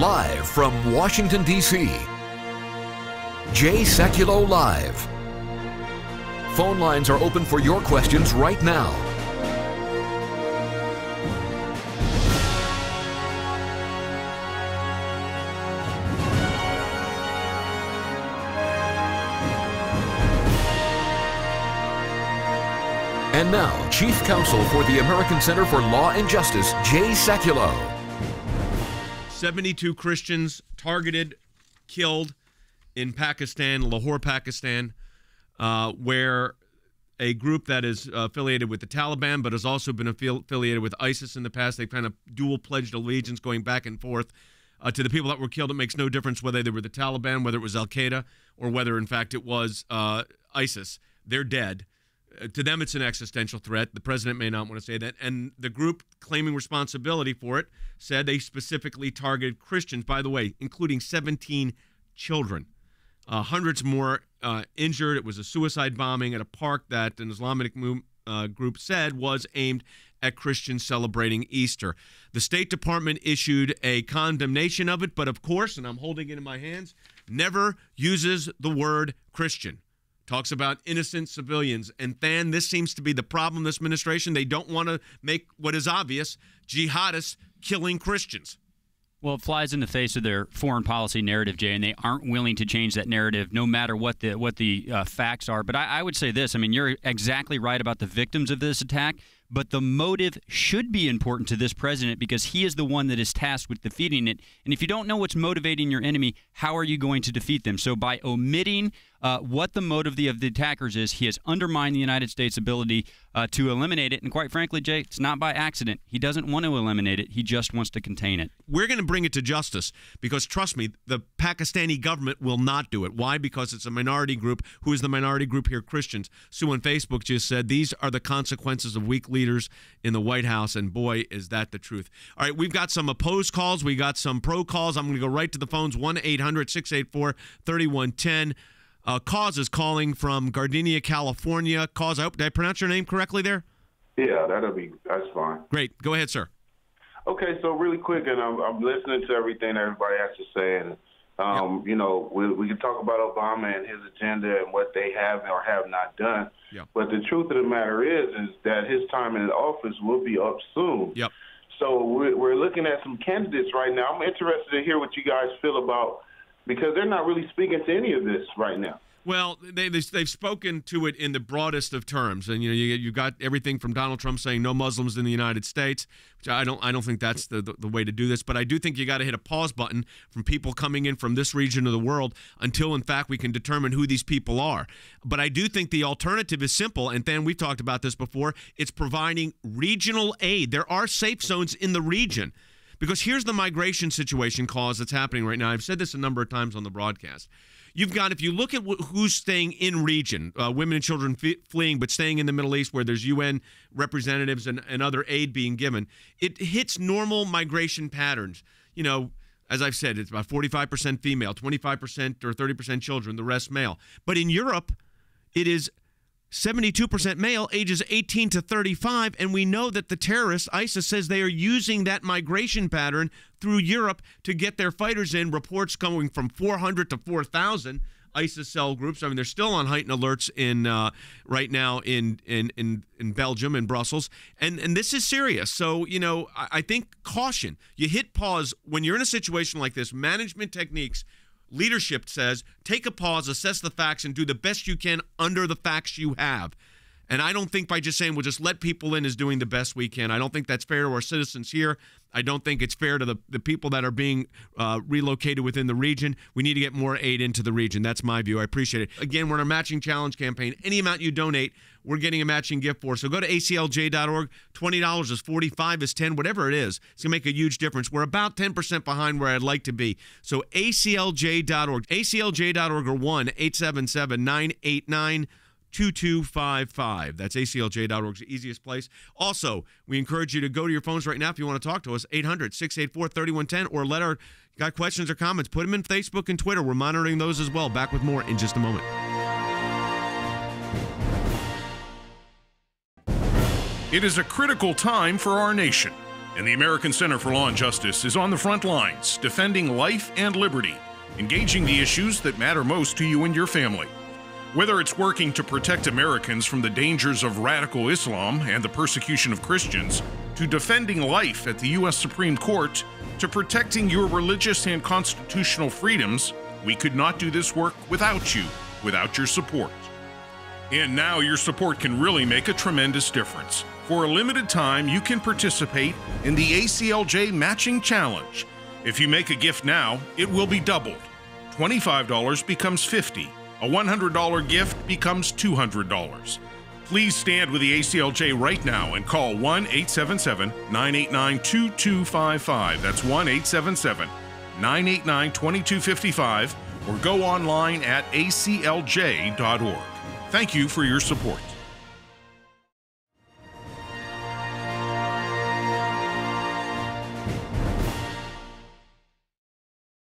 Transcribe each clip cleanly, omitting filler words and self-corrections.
Live from Washington, D.C., Sekulow Live. Phone lines are open for your questions right now. And now, Chief Counsel for the American Center for Law and Justice, Sekulow. 72 Christians targeted, killed in Pakistan, Lahore, Pakistan, where a group that is affiliated with the Taliban but has also been affiliated with ISIS in the past. They've kind of dual-pledged allegiance going back and forth. To the people that were killed, it makes no difference whether they were the Taliban, whether it was al-Qaeda, or whether, in fact, it was ISIS. They're dead. To them, it's an existential threat. The president may not want to say that. And the group claiming responsibility for it said they specifically targeted Christians, by the way, including 17 children. Hundreds more injured. It was a suicide bombing at a park that an Islamic group said was aimed at Christians celebrating Easter. The State Department issued a condemnation of it, but of course, and I'm holding it in my hands, never uses the word Christian. Talks about innocent civilians. And then this seems to be the problem this administration. They don't want to make what is obvious, jihadists killing Christians. Well, it flies in the face of their foreign policy narrative, Jay, and they aren't willing to change that narrative no matter what the facts are. But I would say this. I mean, you're exactly right about the victims of this attack, but the motive should be important to this president because he is the one that is tasked with defeating it. And if you don't know what's motivating your enemy, how are you going to defeat them? So by omitting what the motive of the attackers is, he has undermined the United States' ability to eliminate it. And quite frankly, Jay, it's not by accident. He doesn't want to eliminate it. He just wants to contain it. We're going to bring it to justice because, trust me, the Pakistani government will not do it. Why? Because it's a minority group. Who is the minority group here? Christians. Sue on Facebook just said, these are the consequences of weak leaders in the White House, and boy, is that the truth. All right, we've got some opposed calls. We got some pro calls. I'm going to go right to the phones, 1-800-684-3110. Cause is calling from Gardenia, California. Cause, did I pronounce your name correctly there? Yeah, that's fine. Great. Go ahead, sir. Okay, so really quick, and I'm listening to everything everybody has to say, and you know, we can talk about Obama and his agenda and what they have or have not done. Yep. But the truth of the matter is that his time in office will be up soon. Yep. So we're looking at some candidates right now. I'm interested to hear what you guys feel about, because they're not really speaking to any of this right now. Well, they've spoken to it in the broadest of terms, and you got everything from Donald Trump saying no Muslims in the United States, which I don't think that's the way to do this. But I do think you got to hit a pause button from people coming in from this region of the world until, in fact, we can determine who these people are. But I do think the alternative is simple, and Dan, we've talked about this before. It's providing regional aid. There are safe zones in the region. Because here's the migration situation cause that's happening right now. I've said this a number of times on the broadcast. You've got, if you look at who's staying in region, women and children fleeing, but staying in the Middle East where there's UN representatives and other aid being given, it hits normal migration patterns. You know, as I've said, it's about 45% female, 25% or 30% children, the rest male. But in Europe, it is 72% male, ages 18 to 35, and we know that the terrorists, ISIS, says they are using that migration pattern through Europe to get their fighters in. Reports going from 400 to 4,000 ISIS cell groups. I mean, they're still on heightened alerts in right now in Belgium, in Brussels, and this is serious. So, you know, I think caution. You hit pause when you're in a situation like this. Management techniques. Leadership says, take a pause, assess the facts, and do the best you can under the facts you have. And I don't think by just saying we'll just let people in is doing the best we can. I don't think that's fair to our citizens here. I don't think it's fair to the people that are being relocated within the region. We need to get more aid into the region. That's my view. I appreciate it. Again, we're in a matching challenge campaign. Any amount you donate, we're getting a matching gift for. So go to aclj.org. $20 is 45 is 10, whatever it is. It's going to make a huge difference. We're about 10% behind where I'd like to be. So aclj.org. aclj.org or 1-877-989-2255. That's aclj.org, the easiest place. Also, we encourage you to go to your phones right now if you want to talk to us, 800-684-3110, or got questions or comments, put them in Facebook and Twitter. We're monitoring those as well. Back with more in just a moment. It is a critical time for our nation. And the American Center for Law and Justice is on the front lines, defending life and liberty, engaging the issues that matter most to you and your family. Whether it's working to protect Americans from the dangers of radical Islam and the persecution of Christians, to defending life at the U.S. Supreme Court, to protecting your religious and constitutional freedoms, we could not do this work without you, without your support. And now your support can really make a tremendous difference. For a limited time, you can participate in the ACLJ Matching Challenge. If you make a gift now, it will be doubled. $25 becomes $50. A $100 gift becomes $200. Please stand with the ACLJ right now and call 1-877-989-2255. That's 1-877-989-2255, or go online at aclj.org. Thank you for your support.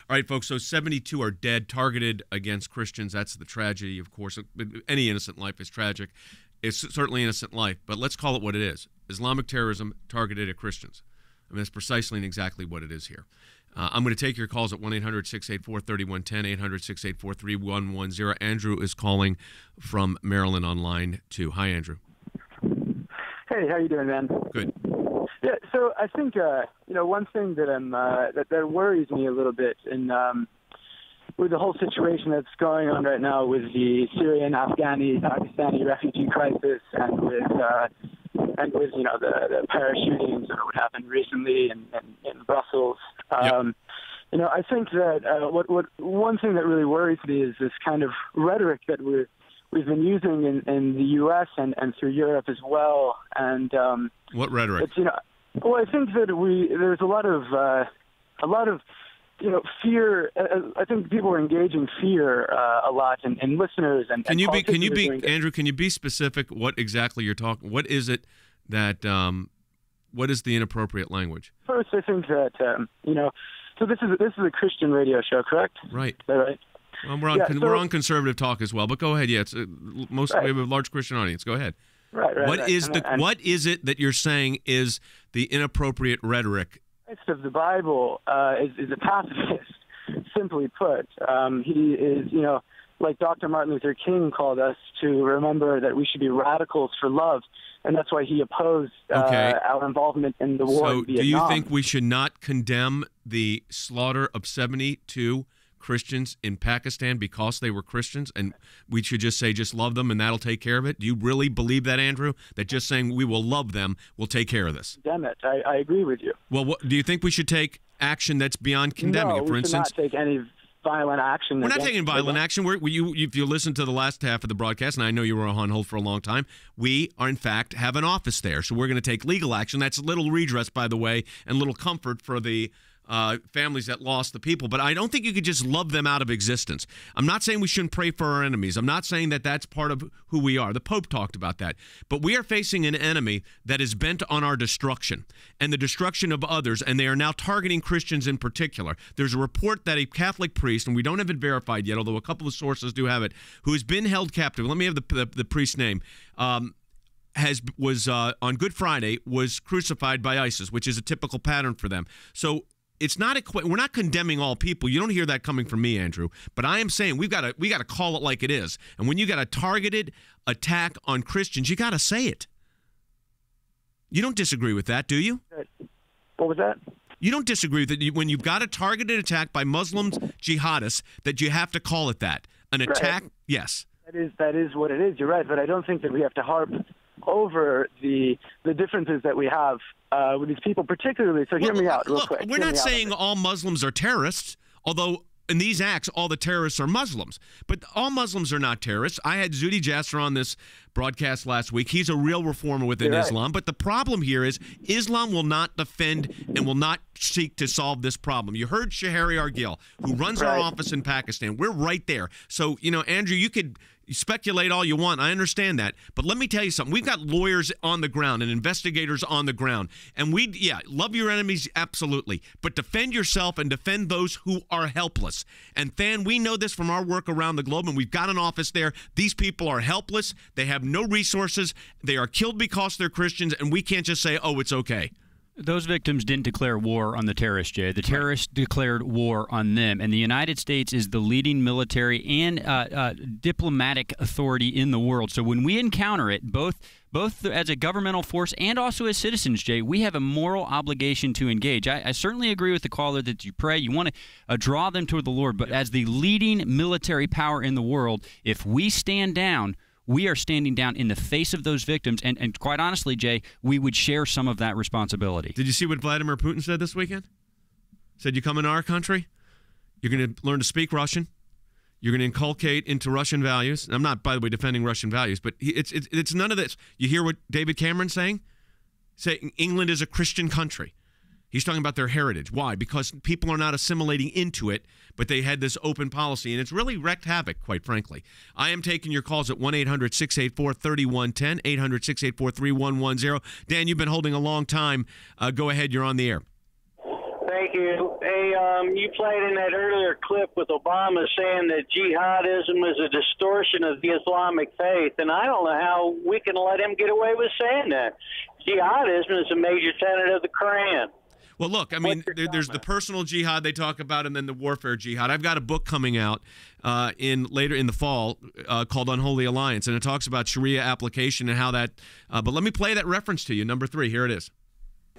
All right, folks, so 72 are dead, targeted against Christians. That's the tragedy, of course. Any innocent life is tragic. It's certainly innocent life, but let's call it what it is. Islamic terrorism targeted at Christians. I mean, that's precisely and exactly what it is here. I'm going to take your calls at 1-800-684-3110, 800-684-3110. Andrew is calling from Maryland on line 2. Hi, Andrew. Hey, how you doing, man? Good. Yeah, so I think one thing that that worries me a little bit in with the whole situation that's going on right now with the Syrian, Pakistani refugee crisis, and with the Paris shootings and what happened recently in Brussels. Yep. I think that one thing that really worries me is this kind of rhetoric that we've been using in the U.S. and through Europe as well. And what rhetoric? Well, I think that there's a lot of fear. I think people are engaging fear a lot, and listeners and Andrew? Can you be specific? What exactly you're talking? What is it that? What is the inappropriate language? First, I think that So this is a Christian radio show, correct? Right. Is that right? Well, we're on conservative talk as well, but go ahead. Yeah, it's we have a large Christian audience. Go ahead. Right. What is it that you're saying is the inappropriate rhetoric? Christ of the Bible is a pacifist, simply put. He is, like Dr. Martin Luther King called us to remember that we should be radicals for love, and that's why he opposed our involvement in the war in Vietnam. So do you think we should not condemn the slaughter of 72 Christians in Pakistan because they were Christians, and we should just say just love them and that'll take care of it? Do you really believe that, Andrew, that just saying we will love them will take care of this? Damn it, I agree with you. Well, do you think we should take action that's beyond condemning it? For instance, should not take any violent action. We're not taking violent action. If you listen to the last half of the broadcast, and I know you were on hold for a long time, we are in fact have an office there, so we're going to take legal action. That's a little redress, by the way, and little comfort for the families that lost the people, but I don't think you could just love them out of existence. I'm not saying we shouldn't pray for our enemies. I'm not saying that that's part of who we are. The Pope talked about that. But we are facing an enemy that is bent on our destruction and the destruction of others, and they are now targeting Christians in particular. There's a report that a Catholic priest, and we don't have it verified yet, although a couple of sources do have it, who has been held captive. Let me have the priest's name. Was on Good Friday was crucified by ISIS, which is a typical pattern for them. So it's not we're not condemning all people. You don't hear that coming from me, Andrew. But I am saying we got to call it like it is. And when you got a targeted attack on Christians, you got to say it. You don't disagree with that, do you? What was that? You don't disagree with it when you've got a targeted attack by Muslims, jihadists, that you have to call it that. An attack, right. Yes. That is what it is. You're right, but I don't think that we have to harp over the differences that we have with these people, particularly. So hear me out real quick. We're not saying all Muslims are terrorists, although in these acts, all the terrorists are Muslims. But all Muslims are not terrorists. I had Zuhdi Jasser on this broadcast last week. He's a real reformer within Islam. But the problem here is Islam will not defend and will not seek to solve this problem. You heard Shahari Argil, who runs our office in Pakistan. We're right there. So, Andrew, you could speculate all you want. I understand that. But let me tell you something. We've got lawyers on the ground and investigators on the ground. And love your enemies, absolutely. But defend yourself and defend those who are helpless. And Than, we know this from our work around the globe, and we've got an office there. These people are helpless. They have no resources. They are killed because they're Christians, and we can't just say, oh, it's okay. Those victims didn't declare war on the terrorists, Jay. The terrorists declared war on them. And the United States is the leading military and diplomatic authority in the world. So when we encounter it, both as a governmental force and also as citizens, Jay, we have a moral obligation to engage. I certainly agree with the caller that you pray. You want to draw them toward the Lord. But as the leading military power in the world, if we stand down, we are standing down in the face of those victims. And quite honestly, Jay, we would share some of that responsibility. Did you see what Vladimir Putin said this weekend? Said, you come into our country, you're going to learn to speak Russian. You're going to inculcate into Russian values. I'm not, by the way, defending Russian values, but it's none of this. You hear what David Cameron's saying? Saying England is a Christian country. He's talking about their heritage. Why? Because people are not assimilating into it, but they had this open policy, and it's really wreaked havoc, quite frankly. I am taking your calls at 1-800-684-3110, 800-684-3110. Dan, you've been holding a long time. Go ahead. You're on the air. Thank you. Hey, you played in that earlier clip with Obama saying that jihadism is a distortion of the Islamic faith, and I don't know how we can let him get away with saying that. Jihadism is a major tenet of the Quran. Well, look, I mean, there's the personal jihad they talk about, and then the warfare jihad. I've got a book coming out later in the fall called Unholy Alliance, and it talks about Sharia application and how that. But let me play that reference to you. Number 3, here it is.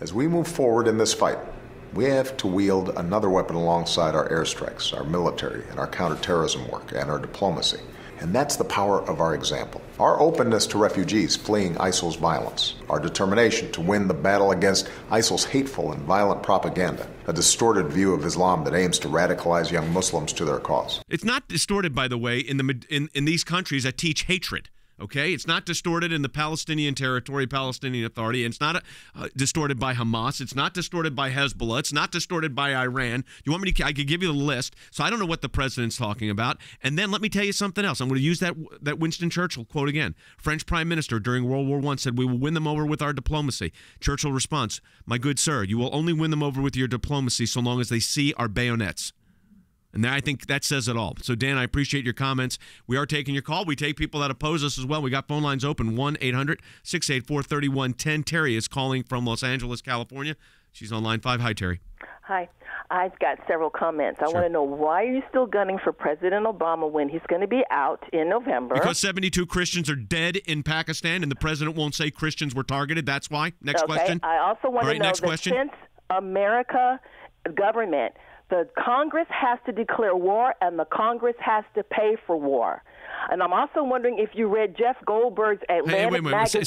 As we move forward in this fight, we have to wield another weapon alongside our airstrikes, our military, and our counterterrorism work, and our diplomacy. And that's the power of our example. Our openness to refugees fleeing ISIL's violence. Our determination to win the battle against ISIL's hateful and violent propaganda. A distorted view of Islam that aims to radicalize young Muslims to their cause. It's not distorted, by the way, in these countries that teach hatred. Okay, it's not distorted in the Palestinian territory, Palestinian Authority. It's not distorted by Hamas. It's not distorted by Hezbollah. It's not distorted by Iran. You want me to? I could give you the list. So I don't know what the president's talking about. And then let me tell you something else. I'm going to use that Winston Churchill quote again. French Prime Minister during World War I said, "We will win them over with our diplomacy." Churchill responds, "My good sir, you will only win them over with your diplomacy so long as they see our bayonets." And I think that says it all. So, Dan, I appreciate your comments. We are taking your call. We take people that oppose us as well. We got phone lines open, 1-800-684-3110. Terry is calling from Los Angeles, California. She's on line 5. Hi, Terry. Hi. I've got several comments. Sure. I want to know, why are you still gunning for President Obama when he's going to be out in November? Because 72 Christians are dead in Pakistan, and the president won't say Christians were targeted. That's why. Next question. I also want to know that since America government, the Congress has to declare war, and the Congress has to pay for war. And I'm also wondering if you read Jeff Goldberg's Atlantic magazine.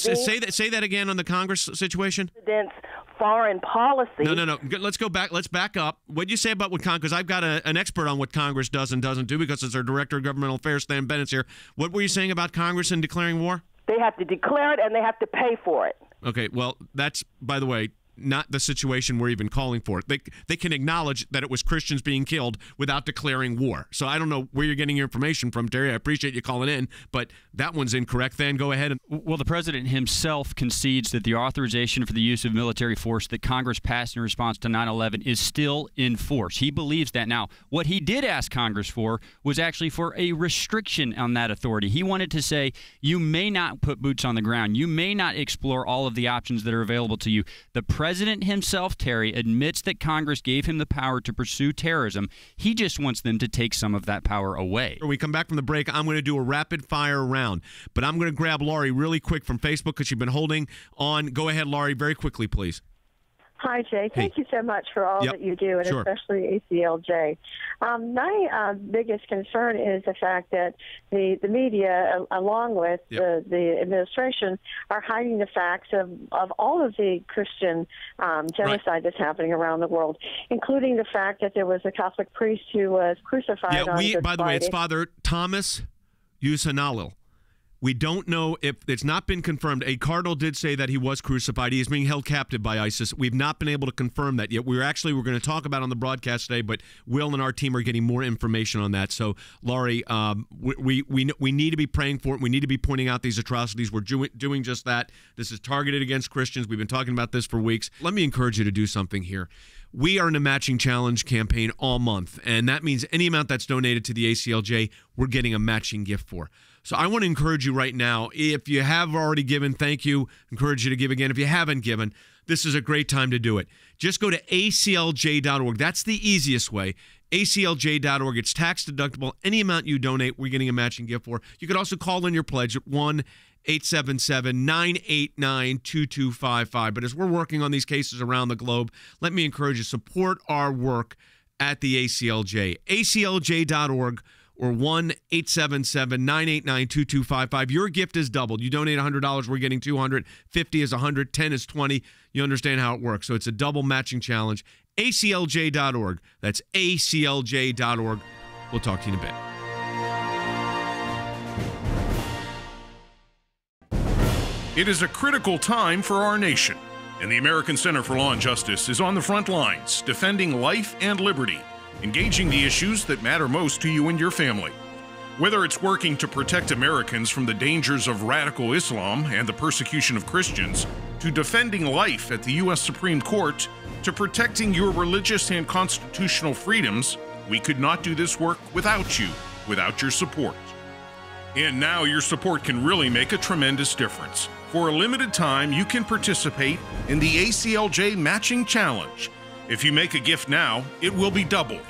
Say that again on the Congress situation. President's foreign policy. No. Let's go back. Let's back up. What did you say about what Congress? Because I've got an expert on what Congress does and doesn't do, because it's our Director of Governmental Affairs, Stan Bennett's here. What were you saying about Congress and declaring war? They have to declare it, and they have to pay for it. Okay, well, that's, by the way, not the situation we're even calling for. They can acknowledge that it was Christians being killed without declaring war. So I don't know where you're getting your information from, Terry. I appreciate you calling in, but that one's incorrect. Then go ahead. Well, the president himself concedes that the authorization for the use of military force that Congress passed in response to 9/11 is still in force. He believes that. Now, what he did ask Congress for was actually for a restriction on that authority. He wanted to say, you may not put boots on the ground. You may not explore all of the options that are available to you. The president himself, Terry, admits that Congress gave him the power to pursue terrorism. He just wants them to take some of that power away. When we come back from the break, I'm going to do a rapid-fire round. But I'm going to grab Laurie really quick from Facebook because she's been holding on. Go ahead, Laurie, very quickly, please. Hi, Jay. Thank you so much for all that you do, and especially ACLJ. My biggest concern is the fact that the media, along with the administration, are hiding the facts of all of the Christian genocide that's happening around the world, including the fact that there was a Catholic priest who was crucified on Good by the way, it's Father Thomas Yusanalil. We don't know if it's not been confirmed. A cardinal did say that he was crucified. He is being held captive by ISIS. We've not been able to confirm that yet. We're going to talk about it on the broadcast today, but Will and our team are getting more information on that. So, Laurie, we need to be praying for it. We need to be pointing out these atrocities. We're doing just that. This is targeted against Christians. We've been talking about this for weeks. Let me encourage you to do something here. We are in a matching challenge campaign all month, and that means any amount that's donated to the ACLJ, we're getting a matching gift for. So I want to encourage you right now, if you have already given, thank you. Encourage you to give again. If you haven't given, this is a great time to do it. Just go to aclj.org. That's the easiest way. aclj.org. It's tax deductible. Any amount you donate, we're getting a matching gift for. You could also call in your pledge at 1-877-989-2255. But as we're working on these cases around the globe, let me encourage you, support our work at the ACLJ. aclj.org or 1-877-989-2255. Your gift is doubled. You donate $100, we're getting $200. 50 is 100, 10 is 20. You understand how it works. So it's a double matching challenge. aclj.org. That's aclj.org. We'll talk to you in a bit. It is a critical time for our nation, and the American Center for Law and Justice is on the front lines, defending life and liberty, engaging the issues that matter most to you and your family. Whether it's working to protect Americans from the dangers of radical Islam and the persecution of Christians, to defending life at the U.S. Supreme Court, to protecting your religious and constitutional freedoms, we could not do this work without you, without your support. And now your support can really make a tremendous difference. For a limited time, you can participate in the ACLJ Matching Challenge. If you make a gift now, it will be doubled.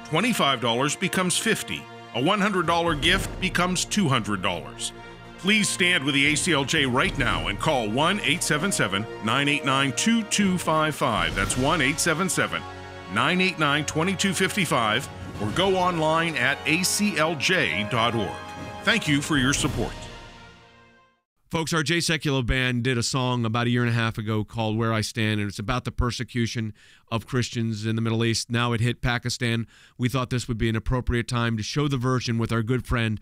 $25 becomes $50. A $100 gift becomes $200. Please stand with the ACLJ right now and call 1-877-989-2255. That's 1-877-989-2255, or go online at aclj.org. Thank you for your support. Folks, our Sekulow band did a song about a year and a half ago called Where I Stand, and it's about the persecution of Christians in the Middle East. Now it hit Pakistan. We thought this would be an appropriate time to show the version with our good friend,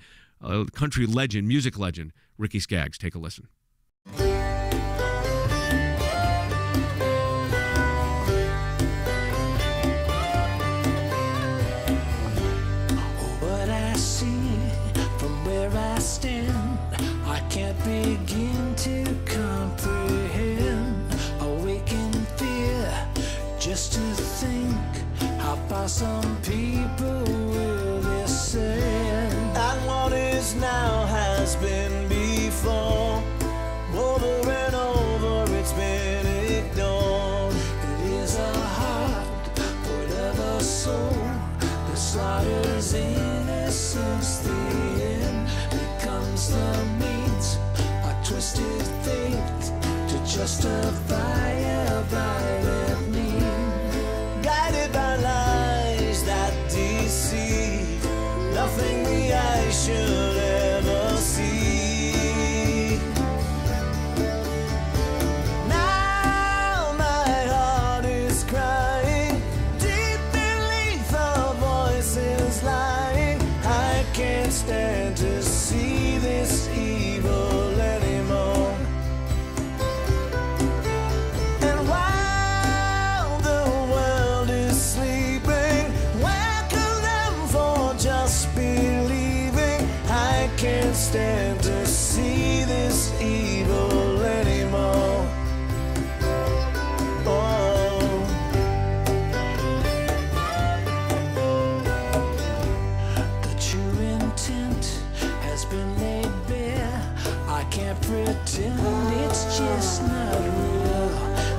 country legend, music legend, Ricky Skaggs. Take a listen. What I see from where I stand, I can't begin to comprehend. Awaken fear just to think how far some people will descend. And what is now has been before. Over and over it's been ignored. It is a heart void of a soul that slaughters innocence. The end becomes the means, a twisted faith to justify a violent mean. Guided by lies that deceive, nothing the eye should ever see. Now my heart is crying, deep beneath the voices lying. I can't stand to see this evil anymore. And while the world is sleeping, welcome them for just believing. I can't stand to see this evil anymore. Oh. The true intent has been laid bare. I can't pretend it's just not real.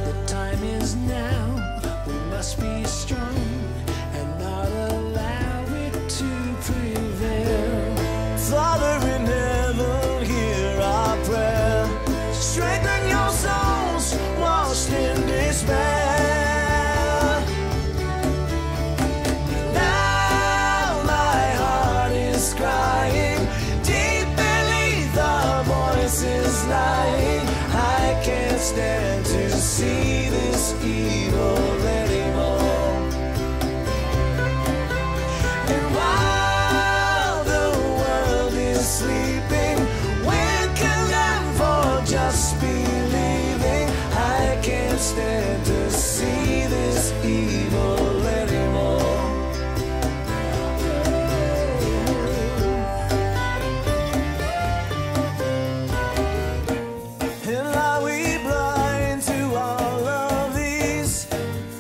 The time is now. We must be strong and not allow it to prevail. Father in heaven, hear our prayer. Strengthen your souls washed in despair. Now my heart is crying, deep beneath the voices lying. I can't stand to see this evil anymore. And while the world is sleeping, waken them for just believing. I can't stand to see this evil anymore. And are we blind to all of these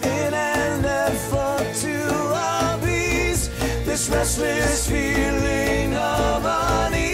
in an effort to appease this restless feeling of unease?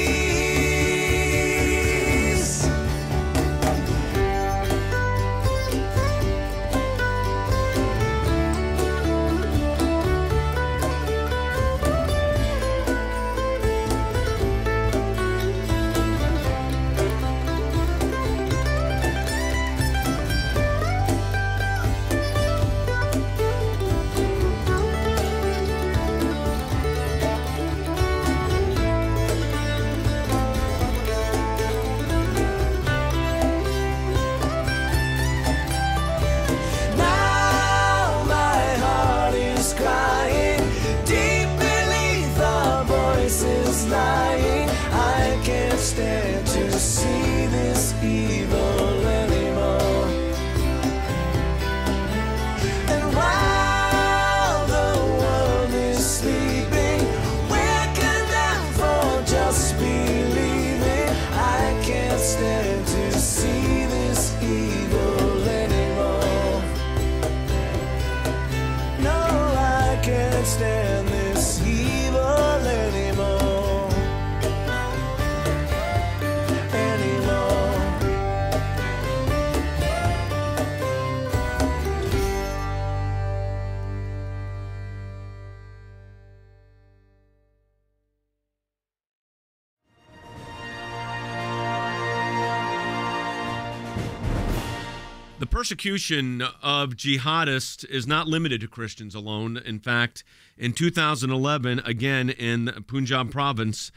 persecution of jihadists is not limited to Christians alone. In fact, in 2011, again in Punjab province,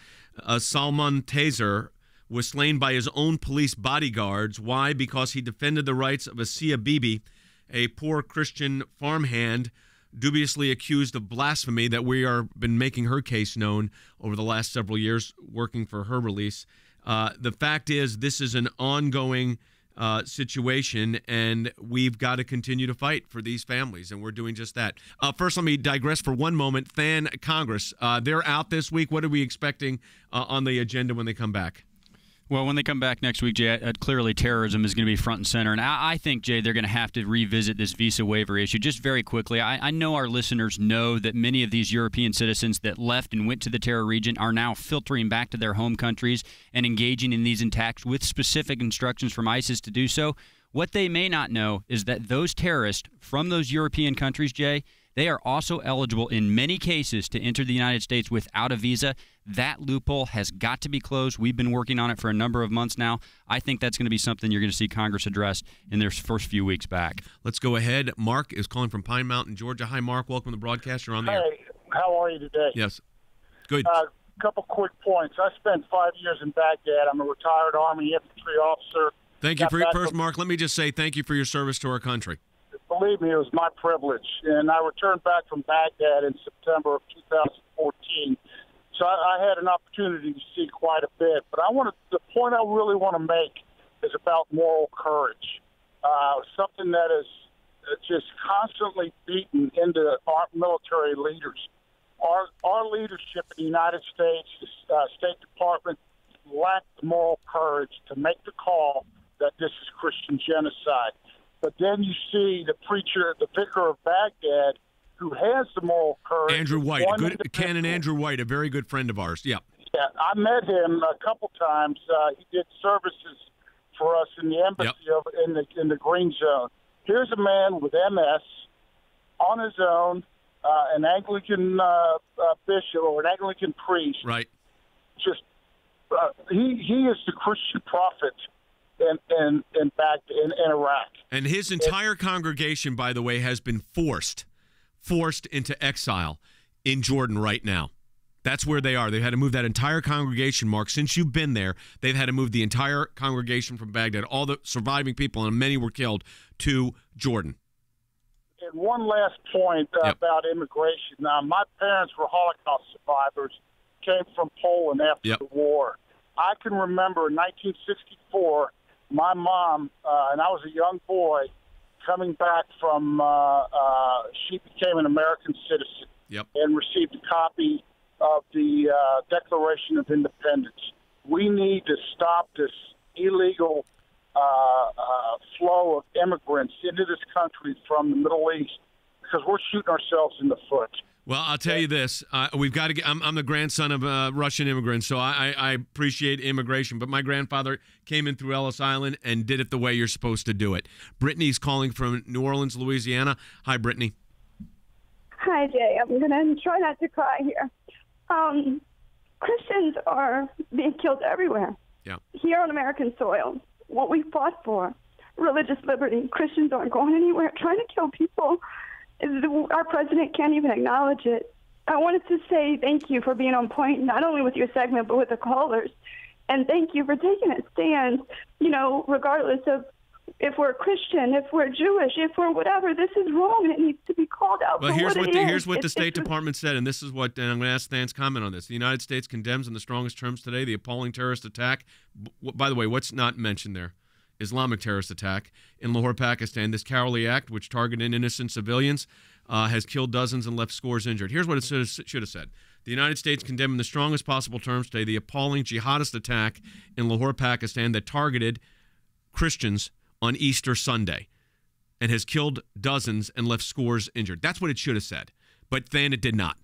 Salman Taseer was slain by his own police bodyguards. Why? Because he defended the rights of Asiya Bibi, a poor Christian farmhand dubiously accused of blasphemy, that we are been making her case known over the last several years, working for her release. The fact is, this is an ongoing situation, and we've got to continue to fight for these families, and we're doing just that. First, let me digress for one moment. Fan Congress, they're out this week. What are we expecting on the agenda when they come back? Well, when they come back next week, Jay, clearly terrorism is going to be front and center. And I think, Jay, they're going to have to revisit this visa waiver issue. Just very quickly, I know our listeners know that many of these European citizens that left and went to the terror region are now filtering back to their home countries and engaging in these attacks with specific instructions from ISIS to do so. What they may not know is that those terrorists from those European countries, Jay, they are also eligible in many cases to enter the United States without a visa. That loophole has got to be closed. We've been working on it for a number of months now. I think that's going to be something you're going to see Congress address in their first few weeks back. Let's go ahead. Mark is calling from Pine Mountain, Georgia. Hi, Mark. Welcome to the broadcast. You're on the air. Hey, how are you today? Yes. Good. Couple quick points. I spent 5 years in Baghdad. I'm a retired Army infantry officer. Thank you for first, Mark. Let me just say thank you for your service to our country. Believe me, it was my privilege. And I returned back from Baghdad in September of 2014. So I had an opportunity to see quite a bit. But the point I really want to make is about moral courage, something that is just constantly beaten into our military leaders. Our leadership in the United States, the State Department, lacked the moral courage to make the call that this is Christian genocide. But then you see the preacher, the vicar of Baghdad, who has the moral courage. Andrew White, Canon Andrew White, a very good friend of ours. Yeah. Yeah, I met him a couple times. He did services for us in the embassy in the Green Zone. Here's a man with MS on his own, an Anglican bishop or an Anglican priest. Right. Just he is the Christian prophet in Iraq. And his entire congregation, by the way, has been forced into exile in Jordan right now. That's where they are. They've had to move that entire congregation, Mark. Since you've been there, they've had to move the entire congregation from Baghdad, all the surviving people, and many were killed, to Jordan. And one last point about immigration. Now, my parents were Holocaust survivors, came from Poland after the war. I can remember in 1964, my mom, and I was a young boy, coming back from, she became an American citizen and received a copy of the Declaration of Independence. We need to stop this illegal flow of immigrants into this country from the Middle East because we're shooting ourselves in the foot. Well, I'll tell you this. We've got to get, I'm the grandson of Russian immigrants, so I appreciate immigration. But my grandfather came in through Ellis Island and did it the way you're supposed to do it. Brittany's calling from New Orleans, Louisiana. Hi, Brittany. Hi, Jay. I'm going to try not to cry here. Christians are being killed everywhere. Yeah. Here on American soil, what we fought for, religious liberty, Christians aren't going anywhere. Trying to kill people, our president can't even acknowledge it. I wanted to say thank you for being on point, not only with your segment, but with the callers. And thank you for taking a stand, regardless of if we're Christian, if we're Jewish, if we're whatever, this is wrong and it needs to be called out. Well, here's what the State Department said, and this is what, and I'm going to ask Stan's comment on this. The United States condemns in the strongest terms today the appalling terrorist attack. By the way, what's not mentioned there? Islamic terrorist attack in Lahore, Pakistan. This cowardly act, which targeted innocent civilians, has killed dozens and left scores injured. Here's what it should have said. The United States condemned in the strongest possible terms today the appalling jihadist attack in Lahore, Pakistan that targeted Christians on Easter Sunday and has killed dozens and left scores injured. That's what it should have said. But then it did not.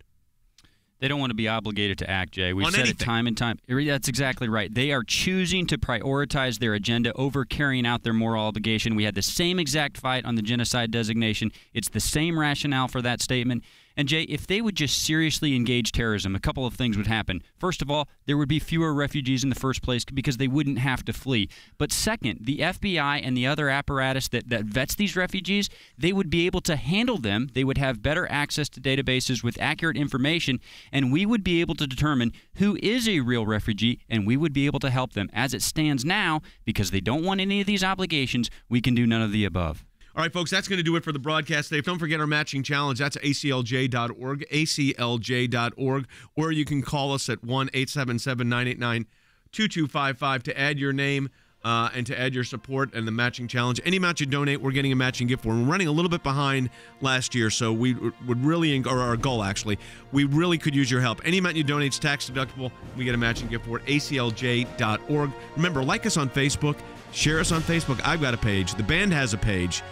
They don't want to be obligated to act, Jay. We've said it time and time. That's exactly right. They are choosing to prioritize their agenda over carrying out their moral obligation. We had the same exact fight on the genocide designation. It's the same rationale for that statement. And Jay, if they would just seriously engage terrorism, a couple of things would happen. First of all, there would be fewer refugees in the first place because they wouldn't have to flee. But second, the FBI and the other apparatus that vets these refugees, they would be able to handle them. They would have better access to databases with accurate information, and we would be able to determine who is a real refugee, and we would be able to help them. As it stands now, because they don't want any of these obligations, we can do none of the above. All right, folks, that's going to do it for the broadcast today. Don't forget our matching challenge. That's aclj.org, aclj.org, or you can call us at 1-877-989-2255 to add your name and to add your support and the matching challenge. Any amount you donate, we're getting a matching gift for. We're running a little bit behind last year, so we would really, or our goal actually, we really could use your help. Any amount you donate is tax deductible. We get a matching gift for it, aclj.org. Remember, like us on Facebook, share us on Facebook. I've got a page. The band has a page.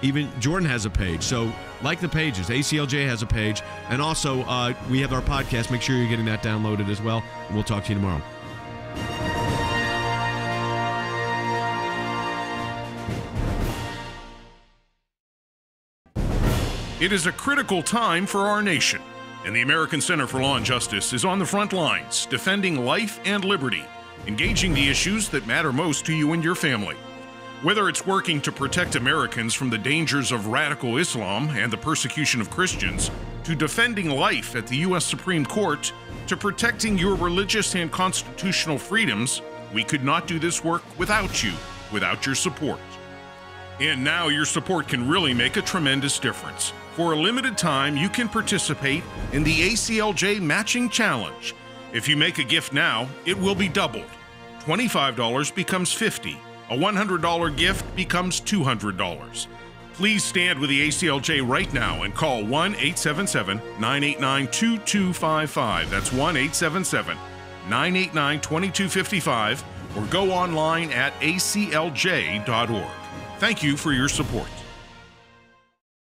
Even Jordan has a page. So like the pages. ACLJ has a page. And also, we have our podcast. Make sure you're getting that downloaded as well. And we'll talk to you tomorrow. It is a critical time for our nation, and the American Center for Law and Justice is on the front lines, defending life and liberty, engaging the issues that matter most to you and your family. Whether it's working to protect Americans from the dangers of radical Islam and the persecution of Christians, to defending life at the U.S. Supreme Court, to protecting your religious and constitutional freedoms, we could not do this work without you, without your support. And now your support can really make a tremendous difference. For a limited time, you can participate in the ACLJ Matching Challenge. If you make a gift now, it will be doubled. $25 becomes $50. A $100 gift becomes $200. Please stand with the ACLJ right now and call 1-877-989-2255. That's 1-877-989-2255, or go online at aclj.org. Thank you for your support.